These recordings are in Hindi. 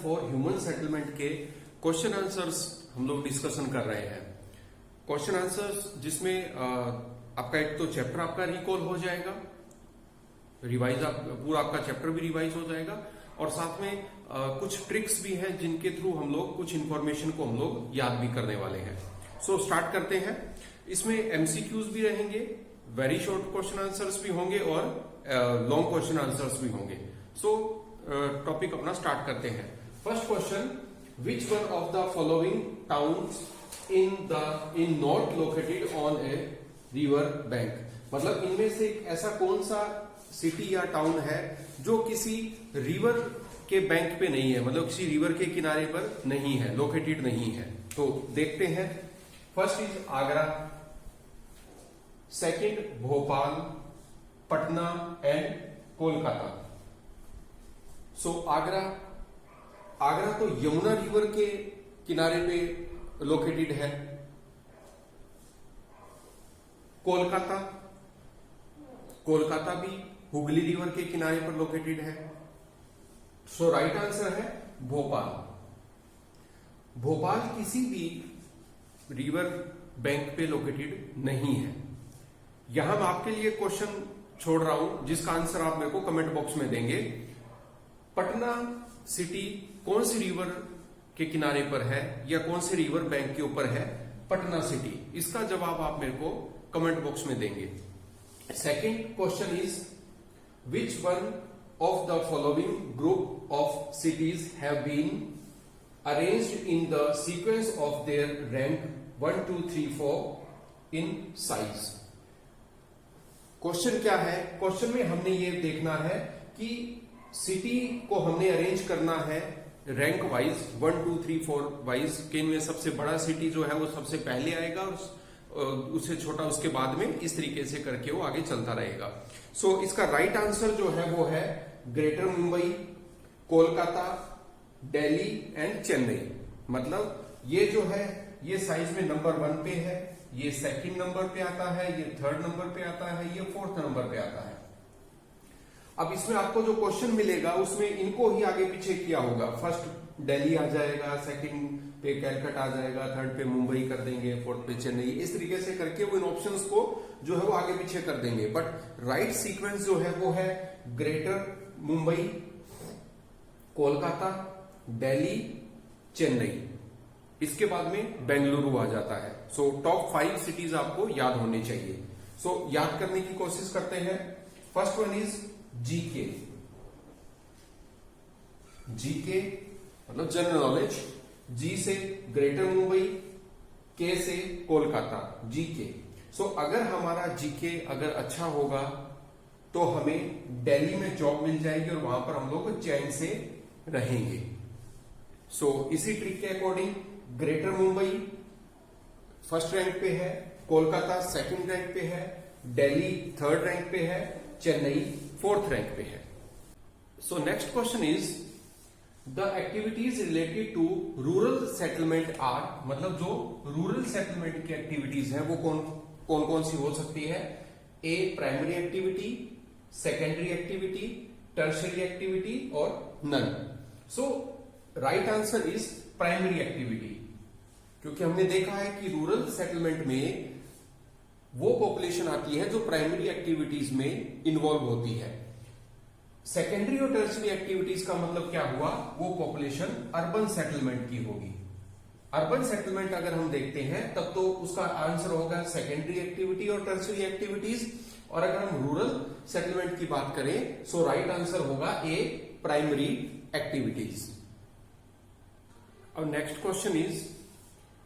फॉर ह्यूमन सेटलमेंट के क्वेश्चन आंसर्स हम लोग डिस्कशन कर रहे हैं। क्वेश्चन आंसर्स जिसमें आपका एक तो चैप्टर आपका रिकॉल हो जाएगा, पूरा आपका चैप्टर भी रिवाइज हो जाएगा, और साथ में कुछ ट्रिक्स भी हैं जिनके थ्रू हम लोग कुछ इंफॉर्मेशन को हम लोग याद भी करने वाले हैं। सो स्टार्ट करते हैं। इसमें एमसीक्यूज भी रहेंगे, वेरी शॉर्ट क्वेश्चन आंसर्स भी होंगे और लॉन्ग क्वेश्चन आंसर्स भी होंगे। सो टॉपिक अपना स्टार्ट करते हैं। First question, which one of the following towns in not located on a river bank, मतलब इनमें से ऐसा कौन सा सिटी या टाउन है जो किसी रिवर के बैंक पे नहीं है, मतलब किसी रिवर के किनारे पर नहीं है, लोकेटेड नहीं है। तो देखते हैं। First is Agra, second Bhopal, Patna and Kolkata. So Agra तो यमुना रिवर के किनारे पे लोकेटेड है। कोलकाता भी हुगली रिवर के किनारे पर लोकेटेड है। सो राइट आंसर है भोपाल किसी भी रिवर बैंक पे लोकेटेड नहीं है। यहां मैं आपके लिए क्वेश्चन छोड़ रहा हूं जिसका आंसर आप मेरे को कमेंट बॉक्स में देंगे। पटना सिटी कौन सी रिवर के किनारे पर है या कौन से रिवर बैंक के ऊपर है पटना सिटी, इसका जवाब आप मेरे को कमेंट बॉक्स में देंगे। Second question is, which one of the following group of cities have been arranged in the sequence of their rank 1, 2, 3, 4 in size. Question क्या है? क्वेश्चन में हमने ये देखना है कि सिटी को हमने अरेंज करना है रैंक वाइज 1, 2, 3, 4 वाइज, कि इनमें सबसे बड़ा सिटी जो है वो सबसे पहले आएगा और उससे छोटा उसके बाद में, इस तरीके से करके वो आगे चलता रहेगा। सो इसका राइट आंसर जो है वो है ग्रेटर मुंबई, कोलकाता, दिल्ली एंड चेन्नई। मतलब ये जो है ये साइज में नंबर 1 पे है, ये सेकंड नंबर पे आता है, ये थर्ड नंबर पे आता है, ये फोर्थ नंबर पे आता है। अब इसमें आपको जो क्वेश्चन मिलेगा उसमें इनको ही आगे पीछे किया होगा। फर्स्ट दिल्ली आ जाएगा, सेकंड पे कैलकटा आ जाएगा, थर्ड पे मुंबई कर देंगे, फोर्थ पे चेन्नई, इस तरीके से करके वो इन ऑप्शंस को जो है वो आगे पीछे कर देंगे। बट राइट सीक्वेंस जो है वो है ग्रेटर मुंबई, कोलकाता, दिल्ली, चेन्नई, इसके बाद में बेंगलुरु आ जाता है। सो टॉप 5 सिटीज आपको याद होने चाहिए। सो याद करने की कोशिश करते हैं। फर्स्ट वन इज जीके मतलब जनरल नॉलेज। जी से ग्रेटर मुंबई, के से कोलकाता, जीके। सो अगर हमारा जीके अगर अच्छा होगा तो हमें दिल्ली में जॉब मिल जाएगी और वहां पर हम लोग चैन से रहेंगे। सो इसी ट्रिक के according greater Mumbai first rank पे है, कोलकाता सेकंड रैंक पे है, दिल्ली थर्ड रैंक पे है, चेन्नई फोर्थ रैंक पे है। So next question is, the activities related to rural settlement are, मतलब जो रूरल सेटलमेंट की एक्टिविटीज है वो कौन कौन सी हो सकती है? A primary activity, secondary activity, tertiary activity और none. So right answer is primary activity, क्योंकि हमने देखा है कि रूरल सेटलमेंट में वो पॉपुलेशन आती है जो प्राइमरी एक्टिविटीज में इन्वॉल्व होती है। सेकेंडरी और टर्शियरी एक्टिविटीज का मतलब क्या हुआ? वो पॉपुलेशन अर्बन सेटलमेंट की होगी। अर्बन सेटलमेंट अगर हम देखते हैं तब तो उसका आंसर होगा सेकेंडरी एक्टिविटी और टर्शियरी एक्टिविटीज, और अगर हम रूरल सेटलमेंट की बात करें सो राइट आंसर होगा ए प्राइमरी एक्टिविटीज। और next question is,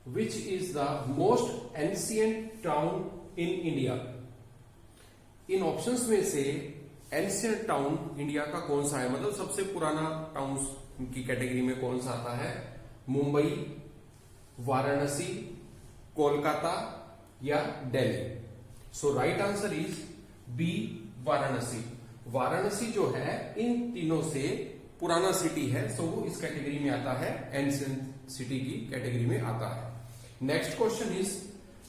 which is the most ancient town in India? In options में से एंशिएंट टाउन इंडिया का कौन सा है, मतलब सबसे पुराना टाउन की कैटेगरी में कौन सा आता है? मुंबई, वाराणसी, कोलकाता या Delhi. So right answer is B Varanasi. Varanasi जो है इन तीनों से पुराना सिटी है, सो वो इस कैटेगरी में आता है, एंशिएंट सिटी की कैटेगरी में आता है। Next question is,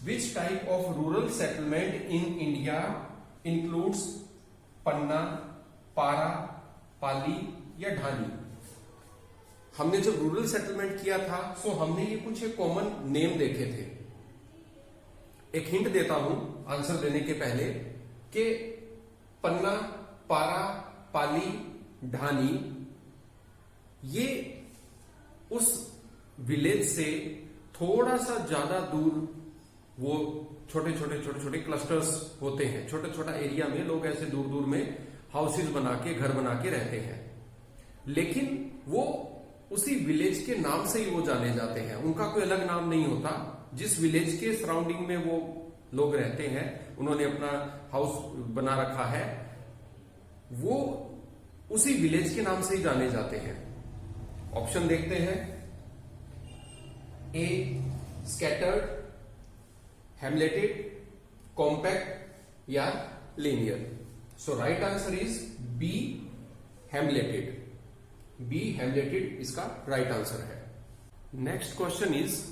which type of rural settlement in India includes panna, para, palli या ढानी? हमने जब रूरल सेटलमेंट किया था सो हमने ये कुछ एक कॉमन नेम देखे थे। एक हिंट देता हूं आंसर देने के पहले कि पन्ना, पारा, पाली, ढानी, ये उस विलेज से थोड़ा सा ज्यादा दूर वो छोटे छोटे क्लस्टर्स होते हैं। छोटे छोटा एरिया में लोग ऐसे दूर दूर में हाउसेस बना के, घर बना के रहते हैं, लेकिन वो उसी विलेज के नाम से ही वो जाने जाते हैं। उनका कोई अलग नाम नहीं होता। जिस विलेज के सराउंडिंग में वो लोग रहते हैं, उन्होंने अपना हाउस बना रखा है, वो उसी विलेज के नाम से ही जाने जाते हैं। ऑप्शन देखते हैं। ए स्कैटर्ड, हेमलेटेड, कॉम्पैक्ट या linear. So right answer is B hamleted. B hamleted इसका राइट आंसर है। Next question is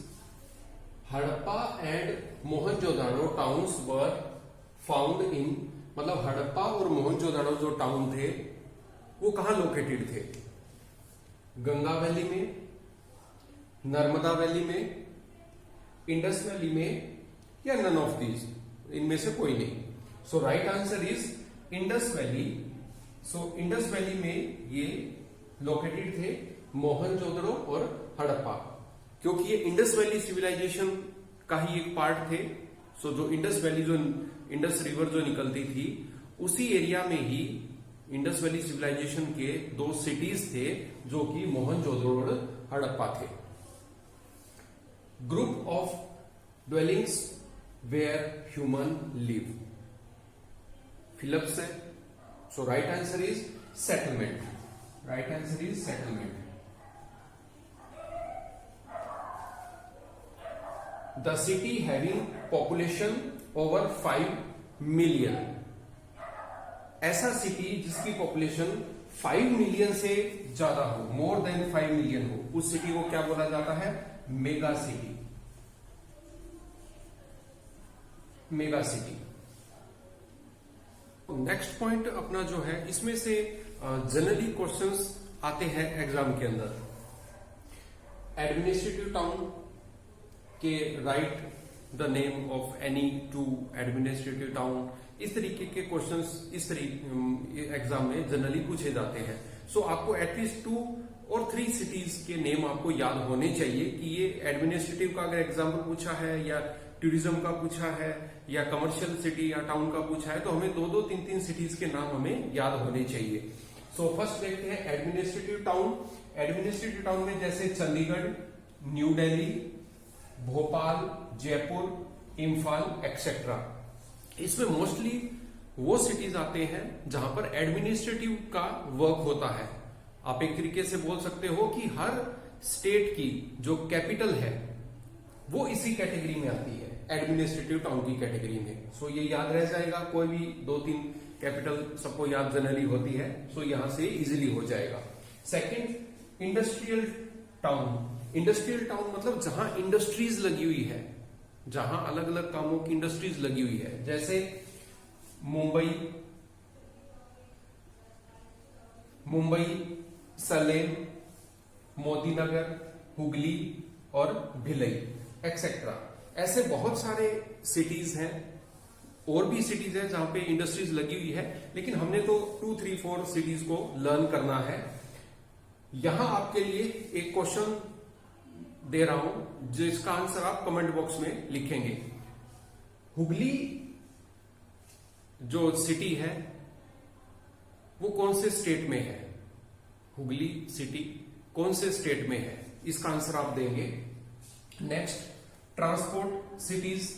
Harappa and Mohenjodaro towns were found in, मतलब हड़प्पा और मोहनजोदाड़ो जो टाउन थे वो कहां लोकेटेड थे? गंगा वैली में, नर्मदा वैली में, इंडस वैली में या नन ऑफ दीज, इनमें से कोई नहीं। So right answer is Indus valley. So Indus valley में ये लोकेटेड थे मोहनजोदड़ो और हड़प्पा, क्योंकि ये इंडस वैली सिविलाइजेशन का ही एक पार्ट थे। सो जो इंडस वैली, जो इंडस रिवर जो निकलती थी, उसी एरिया में ही इंडस वैली सिविलाइजेशन के 2 सिटीज थे जो कि मोहनजोदड़ो और हड़प्पा थे। Group of dwellings where human live, fill up से। So right answer is settlement. Right answer is settlement. The city having population over 5 million, ऐसा सिटी जिसकी पॉपुलेशन 5 मिलियन से ज्यादा हो, मोर देन 5 मिलियन हो, उस सिटी को क्या बोला जाता है? Mega city. Mega city. Next point अपना जो है, इसमें से जनरली क्वेश्चंस आते हैं एग्जाम के अंदर। एडमिनिस्ट्रेटिव टाउन के right the name of any 2 administrative town, इस तरीके के क्वेश्चंस इस तरीके एग्जाम में जनरली पूछे जाते हैं। सो आपको एटलीस्ट 2 और 3 सिटीज के नेम आपको याद होने चाहिए कि ये एडमिनिस्ट्रेटिव का अगर एग्जाम्पल पूछा है या टूरिज्म का पूछा है या कमर्शियल सिटी या टाउन का पूछा है, तो हमें 2-2, 3-3 सिटीज के नाम हमें याद होने चाहिए। सो फर्स्ट देखते हैं एडमिनिस्ट्रेटिव टाउन। एडमिनिस्ट्रेटिव टाउन में जैसे चंडीगढ़, न्यू दिल्ली, भोपाल, जयपुर, इम्फाल एक्सेट्रा। इसमें मोस्टली वो सिटीज आते हैं जहां पर एडमिनिस्ट्रेटिव का वर्क होता है। आप एक तरीके से बोल सकते हो कि हर स्टेट की जो कैपिटल है वो इसी कैटेगरी में आती है, एडमिनिस्ट्रेटिव टाउन की कैटेगरी में। सो ये याद रह जाएगा। कोई भी 2-3 कैपिटल सबको याद जनरली होती है, सो यहां से इजीली हो जाएगा। Second, industrial town. Industrial town मतलब जहां इंडस्ट्रीज लगी हुई है, जहां अलग अलग कामों की इंडस्ट्रीज लगी हुई है, जैसे मुंबई, सलेम, मोतीनगर, हुगली और भिलई एक्सेट्रा। ऐसे बहुत सारे सिटीज हैं, और भी सिटीज हैं जहां पे इंडस्ट्रीज लगी हुई है, लेकिन हमने तो 2, 3, 4 सिटीज को लर्न करना है। यहां आपके लिए एक क्वेश्चन दे रहा हूं जिसका आंसर आप कमेंट बॉक्स में लिखेंगे। हुगली जो सिटी है वो कौन से स्टेट में है? हुगली सिटी कौन से स्टेट में है? इसका आंसर आप देंगे। नेक्स्ट, ट्रांसपोर्ट सिटीज,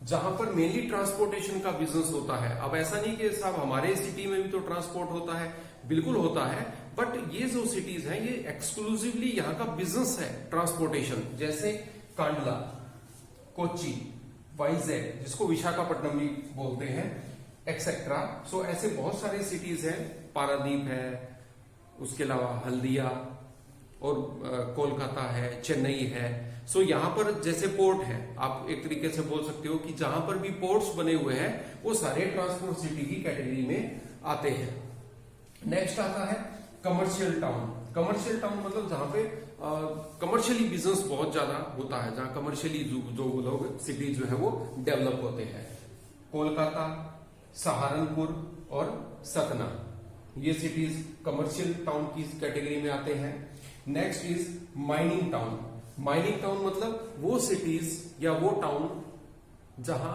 जहां पर मेनली ट्रांसपोर्टेशन का बिजनेस होता है। अब ऐसा नहीं कि साहब हमारे सिटी में भी तो ट्रांसपोर्ट होता है, बिल्कुल होता है, बट ये जो सिटीज हैं ये एक्सक्लूसिवली यहाँ का बिजनेस है ट्रांसपोर्टेशन। जैसे कांडला, कोच्चि, वाइजैग जिसको विशाखापट्टनम भी बोलते हैं एक्सेट्रा। सो ऐसे बहुत सारे सिटीज हैं, पारादीप है, उसके अलावा हल्दिया और कोलकाता है, चेन्नई है। सो यहां पर जैसे पोर्ट है, आप एक तरीके से बोल सकते हो कि जहां पर भी पोर्ट्स बने हुए हैं वो सारे ट्रांसपोर्ट सिटी की कैटेगरी में आते हैं। नेक्स्ट आता है कमर्शियल टाउन। कमर्शियल टाउन मतलब जहां पे कमर्शियली बिजनेस बहुत ज्यादा होता है, जहां कमर्शियली जो लोग सिटीज जो है वो डेवलप होते हैं। कोलकाता, सहारनपुर और सतना, ये सिटीज कमर्शियल टाउन की कैटेगरी में आते हैं। Next is mining town. Mining town मतलब वो सिटीज या वो टाउन जहां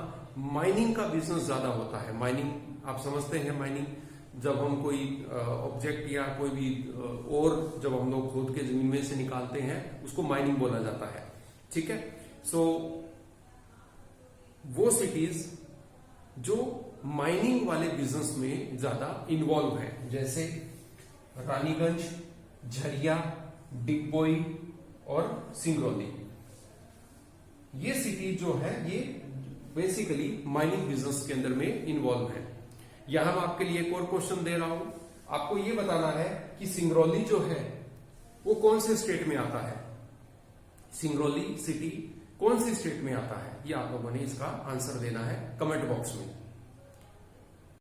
माइनिंग का बिजनेस ज्यादा होता है। माइनिंग आप समझते हैं, माइनिंग जब हम कोई ऑब्जेक्ट या कोई भी और जब हम लोग खोद के जमीन में से निकालते हैं उसको माइनिंग बोला जाता है। ठीक है, सो वो सिटीज जो माइनिंग वाले बिजनेस में ज्यादा इन्वॉल्व है, जैसे रानीगंज, झरिया, डिगबोई और सिंगरौली। ये सिटी जो है ये बेसिकली माइनिंग बिजनेस के अंदर में इन्वॉल्व है। यहां मैं आपके लिए एक और क्वेश्चन दे रहा हूं, आपको ये बताना है कि सिंगरौली जो है वो कौन से स्टेट में आता है। सिंगरौली सिटी कौन सी स्टेट में आता है, ये आप लोगों ने इसका आंसर देना है कमेंट बॉक्स में।